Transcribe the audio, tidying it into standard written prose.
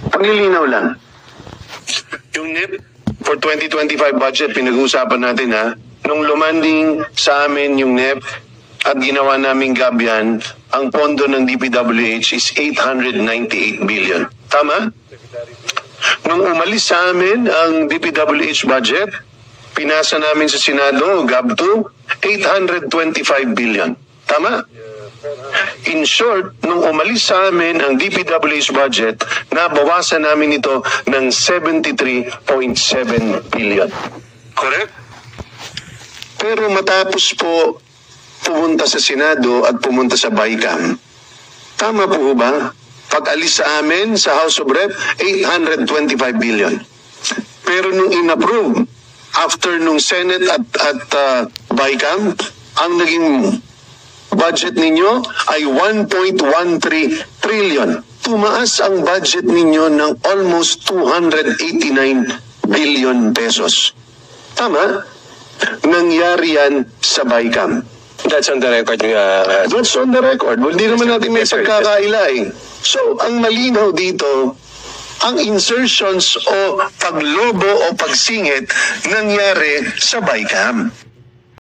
Paglilinaw lang. Yung NIP for 2025 budget, pinag-uusapan natin ha. Nung lumanding sa amin yung NIP at ginawa naming gabyan, ang pondo ng DPWH is 898 billion. Tama? Nung umalis sa amin ang DPWH budget, pinasa namin sa Senado, GAB2, 825 billion. Tama? In short, nung umalis sa amin ang DPWH budget, nabawasan namin ito ng 73.7 billion. Correct? Pero matapos po pumunta sa Senado at pumunta sa BICAM, tama po ba? Pag-alis sa amin sa House of Rep, 825 billion. Pero nung in-approve, after nung Senate at BICAM, ang naging budget ninyo ay 1.13 trillion. Tumaas ang budget ninyo ng almost 289 billion pesos. Tama? Nangyari yan sa BICAM. That's on the record. That's on the record. Well, hindi naman natin may Yes, sir. pagkakaila eh. So, ang malinaw dito, ang insertions o paglobo o pagsingit nangyari sa BICAM.